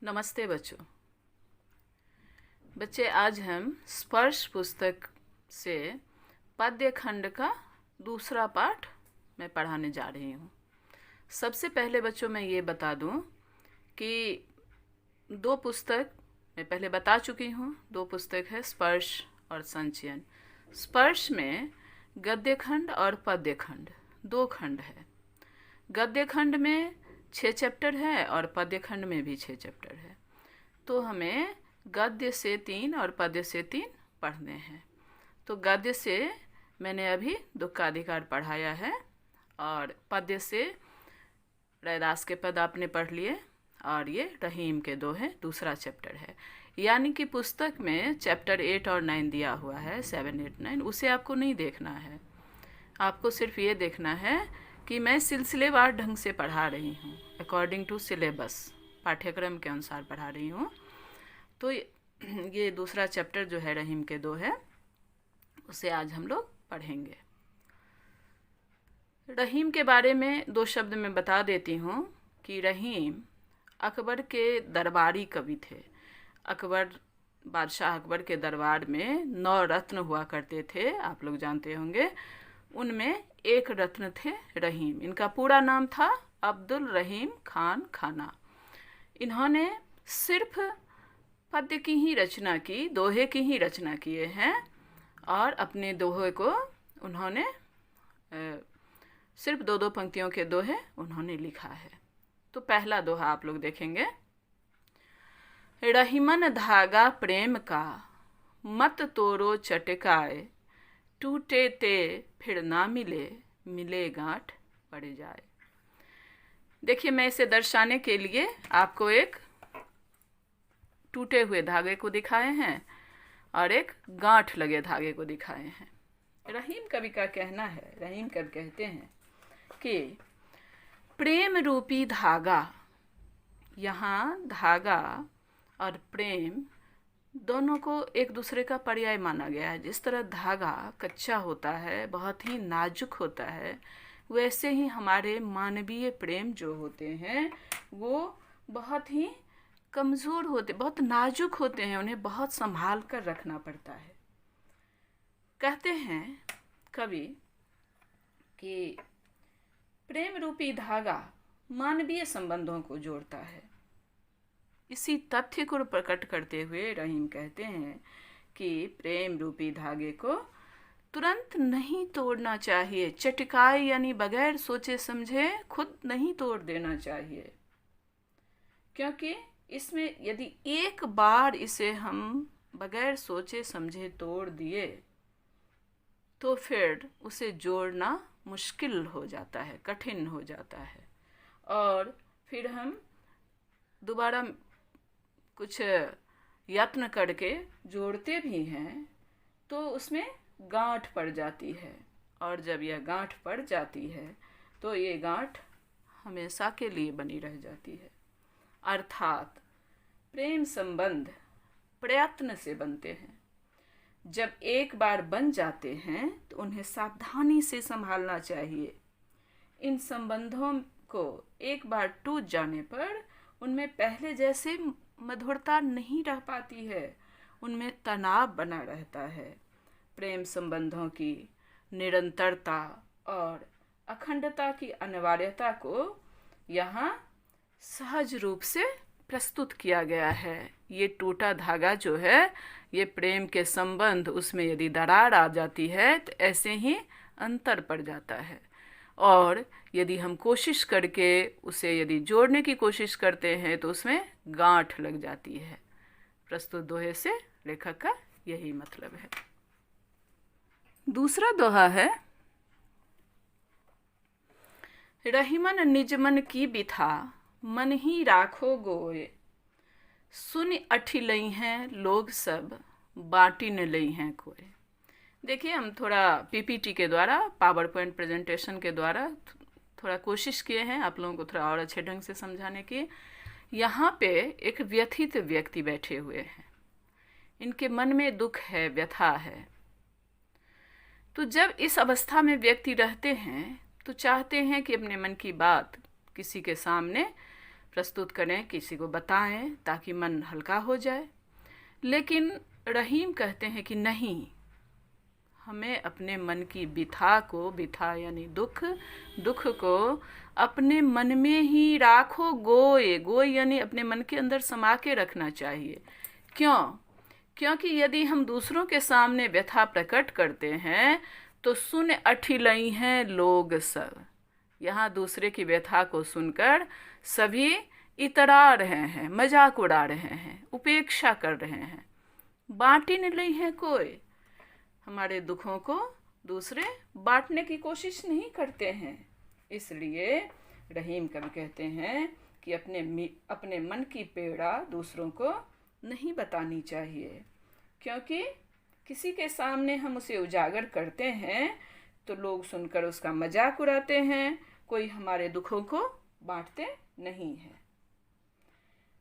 नमस्ते बच्चे आज हम स्पर्श पुस्तक से पद्य खंड का दूसरा पाठ मैं पढ़ाने जा रही हूँ। सबसे पहले बच्चों मैं ये बता दूँ कि दो पुस्तक मैं पहले बता चुकी हूँ। दो पुस्तक है स्पर्श और संचयन। स्पर्श में गद्य खंड और पद्य खंड दो खंड है। गद्य खंड में 6 चैप्टर है और पद्य खंड में भी 6 चैप्टर है। तो हमें गद्य से 3 और पद्य से 3 पढ़ने हैं। तो गद्य से मैंने अभी दुख का अधिकार पढ़ाया है और पद्य से रैदास के पद आपने पढ़ लिए और ये रहीम के 2 है, दूसरा चैप्टर है। यानी कि पुस्तक में चैप्टर 8 और 9 दिया हुआ है, 7, 8, 9। उसे आपको नहीं देखना है, आपको सिर्फ ये देखना है कि मैं सिलसिलेवार ढंग से पढ़ा रही हूँ, अकॉर्डिंग टू सिलेबस, पाठ्यक्रम के अनुसार पढ़ा रही हूँ। तो ये दूसरा चैप्टर जो है रहीम के 2 है, उसे आज हम लोग पढ़ेंगे। रहीम के बारे में 2 शब्द मैं बता देती हूँ कि रहीम अकबर के दरबारी कवि थे। बादशाह अकबर के दरबार में 9 रत्न हुआ करते थे, आप लोग जानते होंगे। उनमें एक रत्न थे रहीम। इनका पूरा नाम था अब्दुल रहीम खान खाना। इन्होंने सिर्फ पद्य की ही रचना की, दोहे की ही रचना किए हैं और अपने दोहे को उन्होंने सिर्फ 2-2 पंक्तियों के दोहे उन्होंने लिखा है। तो पहला दोहा आप लोग देखेंगे। रहीमन धागा प्रेम का मत तोरो चटकाए, टूटे ते फिर ना मिले, मिले गांठ पड़ जाए। देखिए, मैं इसे दर्शाने के लिए आपको एक टूटे हुए धागे को दिखाए हैं और एक गांठ लगे धागे को दिखाए हैं। रहीम कवि का कहना है, रहीम कवि कहते हैं कि प्रेम रूपी धागा, यहाँ धागा और प्रेम दोनों को एक दूसरे का पर्याय माना गया है। जिस तरह धागा कच्चा होता है, बहुत ही नाजुक होता है, वैसे ही हमारे मानवीय प्रेम जो होते हैं वो बहुत ही कमज़ोर होते, बहुत नाजुक होते हैं। उन्हें बहुत संभाल कर रखना पड़ता है। कहते हैं कवि कि प्रेम रूपी धागा मानवीय संबंधों को जोड़ता है। इसी तथ्य को प्रकट करते हुए रहीम कहते हैं कि प्रेम रूपी धागे को तुरंत नहीं तोड़ना चाहिए। चटकाए यानी बगैर सोचे समझे खुद नहीं तोड़ देना चाहिए, क्योंकि इसमें यदि एक बार इसे हम बगैर सोचे समझे तोड़ दिए तो फिर उसे जोड़ना मुश्किल हो जाता है, कठिन हो जाता है। और फिर हम दोबारा कुछ यत्न करके जोड़ते भी हैं तो उसमें गांठ पड़ जाती है। और जब यह गांठ पड़ जाती है तो ये गांठ हमेशा के लिए बनी रह जाती है। अर्थात प्रेम संबंध प्रयत्न से बनते हैं। जब एक बार बन जाते हैं तो उन्हें सावधानी से संभालना चाहिए। इन संबंधों को एक बार टूट जाने पर उनमें पहले जैसे मधुरता नहीं रह पाती है, उनमें तनाव बना रहता है। प्रेम संबंधों की निरंतरता और अखंडता की अनिवार्यता को यहाँ सहज रूप से प्रस्तुत किया गया है। ये टूटा धागा जो है, ये प्रेम के संबंध, उसमें यदि दरार आ जाती है तो ऐसे ही अंतर पड़ जाता है। और यदि हम कोशिश करके उसे यदि जोड़ने की कोशिश करते हैं तो उसमें गांठ लग जाती है। प्रस्तुत दोहे से लेखक का यही मतलब है। दूसरा दोहा है, रहीमन निजमन की बिथा, मन ही राखो गोए, सुन अठी लई हैं लोग सब, बाटी न लई हैं कोई। देखिए, हम थोड़ा पीपीटी के द्वारा, पावर पॉइंट प्रेजेंटेशन के द्वारा थोड़ा कोशिश किए हैं आप लोगों को थोड़ा और अच्छे ढंग से समझाने की। यहाँ पे एक व्यथित व्यक्ति बैठे हुए हैं, इनके मन में दुख है, व्यथा है। तो जब इस अवस्था में व्यक्ति रहते हैं तो चाहते हैं कि अपने मन की बात किसी के सामने प्रस्तुत करें, किसी को बताएं ताकि मन हल्का हो जाए। लेकिन रहीम कहते हैं कि नहीं, हमें अपने मन की बिथा यानी दुख को अपने मन में ही राखो, गोए यानी अपने मन के अंदर समा के रखना चाहिए। क्योंकि यदि हम दूसरों के सामने व्यथा प्रकट करते हैं तो सुन अठिलई हैं लोग सब। यहाँ दूसरे की व्यथा को सुनकर सभी इतरा रहे हैं, मजाक उड़ा रहे हैं, उपेक्षा कर रहे हैं, बांटी नहीं है कोई। हमारे दुखों को दूसरे बांटने की कोशिश नहीं करते हैं। इसलिए रहीम कवि कहते हैं कि अपने मन की पीड़ा दूसरों को नहीं बतानी चाहिए, क्योंकि किसी के सामने हम उसे उजागर करते हैं तो लोग सुनकर उसका मजाक उड़ाते हैं, कोई हमारे दुखों को बांटते नहीं है।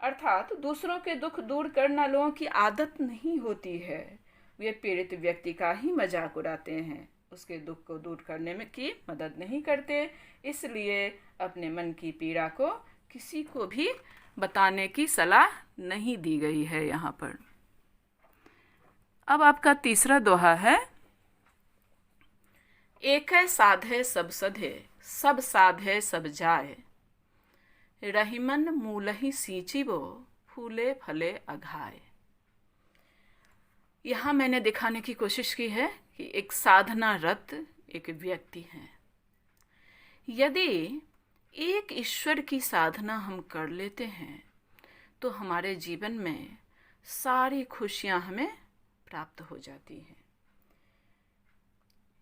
अर्थात दूसरों के दुख दूर करना लोगों की आदत नहीं होती है। वे पीड़ित व्यक्ति का ही मजाक उड़ाते हैं, उसके दुख को दूर करने में की मदद नहीं करते। इसलिए अपने मन की पीड़ा को किसी को भी बताने की सलाह नहीं दी गई है यहाँ पर। अब आपका तीसरा दोहा है, एक साधे सब सधे, सब साधे सब जाए, रहीमन मूलहि सींचिबो, फूले फले अघाए। यहाँ मैंने दिखाने की कोशिश की है कि एक साधना रत एक व्यक्ति है। यदि एक ईश्वर की साधना हम कर लेते हैं तो हमारे जीवन में सारी खुशियां हमें प्राप्त हो जाती हैं।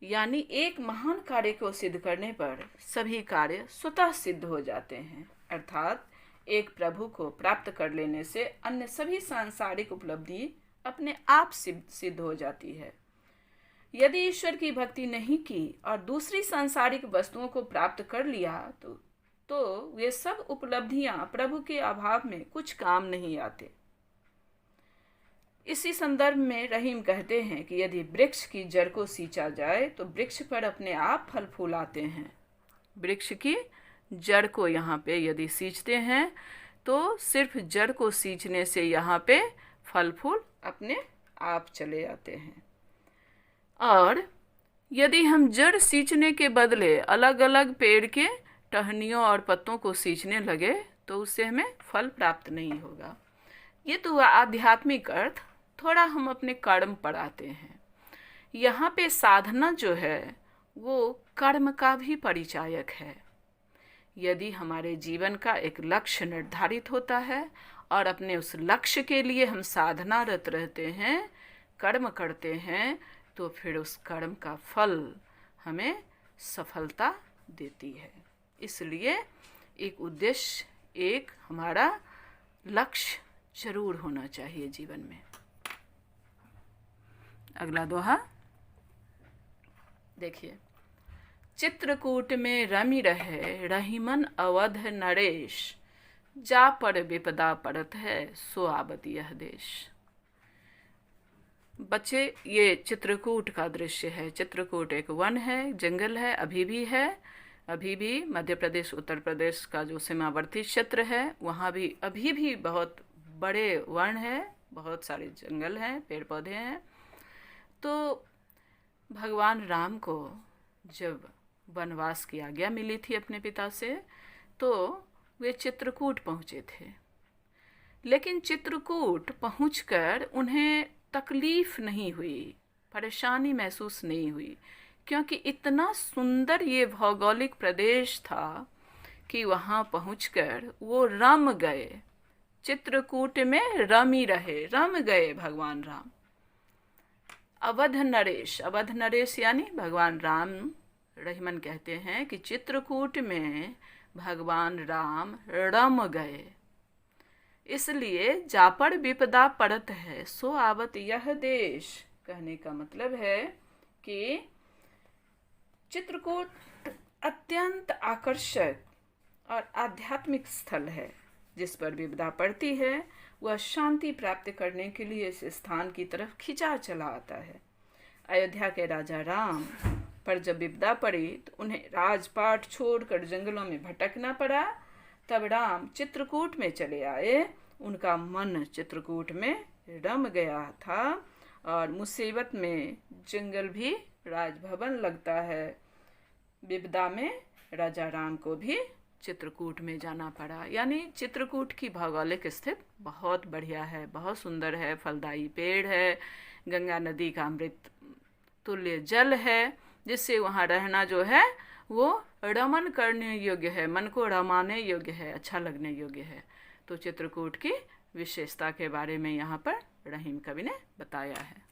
यानी एक महान कार्य को सिद्ध करने पर सभी कार्य स्वतः सिद्ध हो जाते हैं। अर्थात एक प्रभु को प्राप्त कर लेने से अन्य सभी सांसारिक उपलब्धि अपने आप सिद्ध हो जाती है। यदि ईश्वर की भक्ति नहीं की और दूसरी सांसारिक वस्तुओं को प्राप्त कर लिया तो वे सब उपलब्धियां प्रभु के अभाव में कुछ काम नहीं आते। इसी संदर्भ में रहीम कहते हैं कि यदि वृक्ष की जड़ को सींचा जाए तो वृक्ष पर अपने आप फल फूल आते हैं। वृक्ष की जड़ को यहाँ पे यदि सींचते हैं तो सिर्फ जड़ को सींचने से यहाँ पे फल फूल अपने आप चले आते हैं। और यदि हम जड़ सींचने के बदले अलग अलग पेड़ के टहनियों और पत्तों को सींचने लगे तो उससे हमें फल प्राप्त नहीं होगा। ये तो आध्यात्मिक अर्थ। थोड़ा हम अपने कर्म पर आते हैं। यहाँ पे साधना जो है वो कर्म का भी परिचायक है। यदि हमारे जीवन का एक लक्ष्य निर्धारित होता है और अपने उस लक्ष्य के लिए हम साधनारत रहते हैं, कर्म करते हैं, तो फिर उस कर्म का फल हमें सफलता देती है। इसलिए एक उद्देश्य, एक हमारा लक्ष्य जरूर होना चाहिए जीवन में। अगला दोहा देखिए, चित्रकूट में रमि रहे रहीमन अवध नरेश, जा पर विपदा पड़त है सो आवत यह देश। बच्चे, ये चित्रकूट का दृश्य है। चित्रकूट एक वन है, जंगल है, अभी भी है। अभी भी मध्य प्रदेश उत्तर प्रदेश का जो सीमावर्ती क्षेत्र है वहाँ भी अभी भी बहुत बड़े वन है, बहुत सारे जंगल हैं, पेड़ पौधे हैं। तो भगवान राम को जब वनवास की आज्ञा मिली थी अपने पिता से तो वे चित्रकूट पहुँचे थे। लेकिन चित्रकूट पहुंचकर उन्हें तकलीफ नहीं हुई, परेशानी महसूस नहीं हुई, क्योंकि इतना सुंदर ये भौगोलिक प्रदेश था कि वहाँ पहुंचकर वो रम गए। चित्रकूट में रमी रहे, रम गए भगवान राम। अवध नरेश यानी भगवान राम। रहीमन कहते हैं कि चित्रकूट में भगवान राम रम गए, इसलिए जा पर विपदा पड़त है सो आवत यह देश। कहने का मतलब है कि चित्रकूट अत्यंत आकर्षक और आध्यात्मिक स्थल है। जिस पर विपदा पड़ती है वह शांति प्राप्त करने के लिए इस स्थान की तरफ खिंचा चला आता है। अयोध्या के राजा राम पर जब विपदा पड़ी तो उन्हें राजपाट छोड़कर जंगलों में भटकना पड़ा। तब राम चित्रकूट में चले आए। उनका मन चित्रकूट में रम गया था और मुसीबत में जंगल भी राजभवन लगता है। विपदा में राजा राम को भी चित्रकूट में जाना पड़ा। यानी चित्रकूट की भौगोलिक स्थिति बहुत बढ़िया है, बहुत सुंदर है। फलदायी पेड़ है, गंगा नदी का अमृत तुल्य जल है, जिससे वहाँ रहना जो है वो रमन करने योग्य है, मन को रमाने योग्य है, अच्छा लगने योग्य है। तो चित्रकूट की विशेषता के बारे में यहाँ पर रहीम कवि ने बताया है।